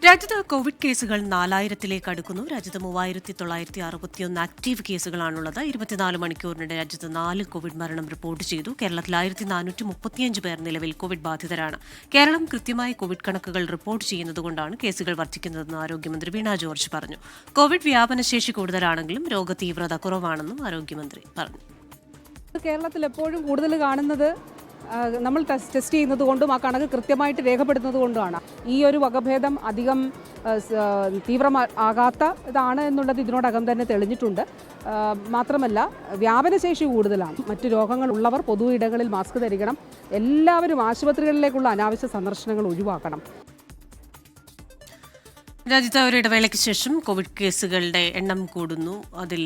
രാജ്യത്ത് കോവിഡ് കേസുകൾ 4000-ലേക്ക് അടുക്കുന്നു. രാജ്യത്ത് 3961 ആക്റ്റീവ് കേസുകളാണുള്ളത്. 24 മണിക്കൂറിനിടെ രാജ്യത്ത് 4 കോവിഡ് മരണം റിപ്പോർട്ട് ചെയ്തു. കേരളത്തിൽ 1435 പേർ നിലവിൽ കോവിഡ് ബാധിതരാണ്. കേരളം കൃത്യമായി കോവിഡ് കണക്കുകൾ റിപ്പോർട്ട് ചെയ്യുന്നതുകൊണ്ടാണ് കേസുകൾ വർദ്ധിക്കുന്നതെന്ന് ആരോഗ്യമന്ത്രി വീണ ജോർജ് പറഞ്ഞു. കോവിഡ് വ്യാപനശേഷി കൂടുതലാണെങ്കിലും രോഗതീവ്രത കുറവാണെന്നും ആരോഗ്യമന്ത്രി പറഞ്ഞു. കേരളത്തിൽ എപ്പോഴും കൂടുതൽ കാണുന്നത് നമ്മൾ ടെസ്റ്റ് ചെയ്യുന്നത് കൊണ്ടും ആ കണക്ക് കൃത്യമായിട്ട് രേഖപ്പെടുത്തുന്നത് കൊണ്ടുമാണ്. ഈ ഒരു വകഭേദം അധികം തീവ്രമാകാത്ത ഇതാണ് എന്നുള്ളത് ഇതിനോടകം തന്നെ തെളിഞ്ഞിട്ടുണ്ട്. മാത്രമല്ല വ്യാപനശേഷി കൂടുതലാണ്. മറ്റു രോഗങ്ങളുള്ളവർ പൊതു ഇടങ്ങളിൽ മാസ്ക് ധരിക്കണം. എല്ലാവരും ആശുപത്രികളിലേക്കുള്ള അനാവശ്യ സന്ദർശനങ്ങൾ ഒഴിവാക്കണം. രാജ്യത്ത് ഒരു ഇടവേളയ്ക്ക് ശേഷം കോവിഡ് കേസുകളുടെ എണ്ണം കൂടുന്നു. അതിൽ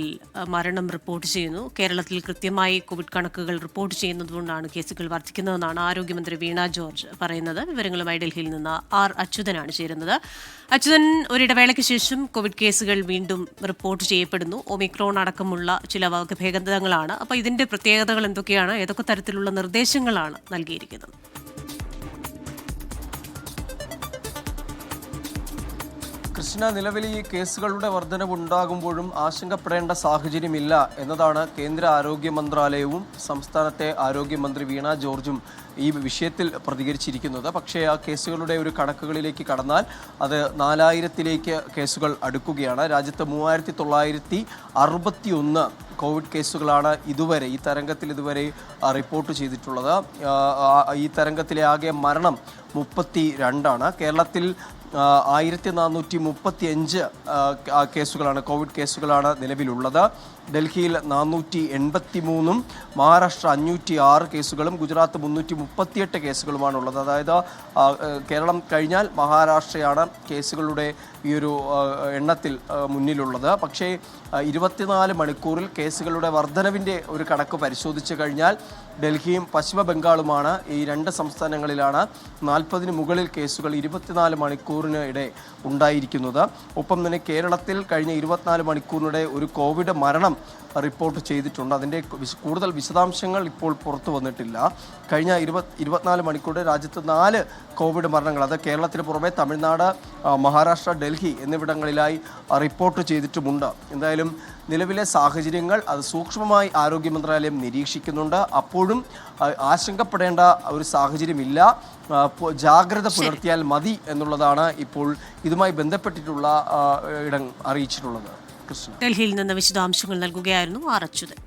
മരണം റിപ്പോർട്ട് ചെയ്യുന്നു. കേരളത്തിൽ കൃത്യമായി കോവിഡ് കണക്കുകൾ റിപ്പോർട്ട് ചെയ്യുന്നതുകൊണ്ടാണ് കേസുകൾ വർദ്ധിക്കുന്നതെന്നാണ് ആരോഗ്യമന്ത്രി വീണ ജോർജ് പറയുന്നത്. വിവരങ്ങളുമായി ഡൽഹിയിൽ നിന്ന് ആർ അച്യുതനാണ് ചേരുന്നത്. അച്യുതൻ, ഒരിടവേളയ്ക്ക് ശേഷം കോവിഡ് കേസുകൾ വീണ്ടും റിപ്പോർട്ട് ചെയ്യപ്പെടുന്നു. ഒമിക്രോൺ അടക്കമുള്ള ചില വകഭേദങ്ങളാണ്. അപ്പോൾ ഇതിന്റെ പ്രത്യേകതകൾ എന്തൊക്കെയാണ്? ഏതൊക്കെ തരത്തിലുള്ള നിർദ്ദേശങ്ങളാണ് നൽകിയിരിക്കുന്നത്? കൃഷ്ണ, നിലവിൽ ഈ കേസുകളുടെ വർധനവുണ്ടാകുമ്പോഴും ആശങ്കപ്പെടേണ്ട സാഹചര്യമില്ല എന്നതാണ് കേന്ദ്ര ആരോഗ്യ മന്ത്രാലയവും സംസ്ഥാനത്തെ ആരോഗ്യമന്ത്രി വീണ ജോർജും ഈ വിഷയത്തിൽ പ്രതികരിച്ചിരിക്കുന്നത്. പക്ഷേ ആ കേസുകളുടെ ഒരു കണക്കുകളിലേക്ക് കടന്നാൽ അത് 4000-ലേക്ക് കേസുകൾ അടുക്കുകയാണ്. രാജ്യത്ത് 3961 കോവിഡ് കേസുകളാണ് ഇതുവരെ ഈ തരംഗത്തിൽ റിപ്പോർട്ട് ചെയ്തിട്ടുള്ളത്. ഈ തരംഗത്തിലെ ആകെ മരണം 32 കേരളത്തിൽ 1435 കേസുകളാണ്, കോവിഡ് കേസുകളാണ് നിലവിലുള്ളത്. ഡൽഹിയിൽ 483 മഹാരാഷ്ട്ര 506 കേസുകളും ഗുജറാത്ത് 338 കേസുകളുമാണുള്ളത്. അതായത് കേരളം കഴിഞ്ഞാൽ മഹാരാഷ്ട്രയാണ് കേസുകളുടെ ഈ ഒരു എണ്ണത്തിൽ മുന്നിലുള്ളത്. പക്ഷേ 24 മണിക്കൂറിൽ കേസുകളുടെ വർധനവിൻ്റെ ഒരു കണക്ക് പരിശോധിച്ചു കഴിഞ്ഞാൽ ഡൽഹിയും പശ്ചിമ ബംഗാളുമാണ് ഈ രണ്ട് സംസ്ഥാനങ്ങളിലാണ് 40-ന് മുകളിൽ കേസുകൾ 24 മണിക്കൂറിന് ഇടെ ഉണ്ടായിരിക്കുന്നത്. ഒപ്പം തന്നെ കേരളത്തിൽ കഴിഞ്ഞ 24 മണിക്കൂറിനിടെ ഒരു കോവിഡ് മരണം റിപ്പോർട്ട് ചെയ്തിട്ടുണ്ട്. അതിൻ്റെ കൂടുതൽ വിശദാംശങ്ങൾ ഇപ്പോൾ പുറത്തു വന്നിട്ടില്ല. കഴിഞ്ഞ 24 മണിക്കൂറിൽ രാജ്യത്ത് 4 കോവിഡ് മരണങ്ങൾ, അത് കേരളത്തിന് പുറമെ തമിഴ്നാട്, മഹാരാഷ്ട്ര, ഡൽഹി എന്നിവിടങ്ങളിലായി റിപ്പോർട്ട് ചെയ്തിട്ടുമുണ്ട്. എന്തായാലും നിലവിലെ സാഹചര്യങ്ങൾ അത് സൂക്ഷ്മമായി ആരോഗ്യ മന്ത്രാലയം നിരീക്ഷിക്കുന്നുണ്ട്. അപ്പോഴും ആശങ്കപ്പെടേണ്ട ഒരു സാഹചര്യമില്ല. ജാഗ്രത പുലർത്തിയാൽ മതി എന്നുള്ളതാണ് ഇപ്പോൾ ഇതുമായി ബന്ധപ്പെട്ടിട്ടുള്ള ഇടം അറിയിച്ചിട്ടുള്ളത്. ഡൽഹിയിൽ നിന്ന് വിശദാംശങ്ങൾ നൽകുകയായിരുന്നു ആർ അച്യുതൻ.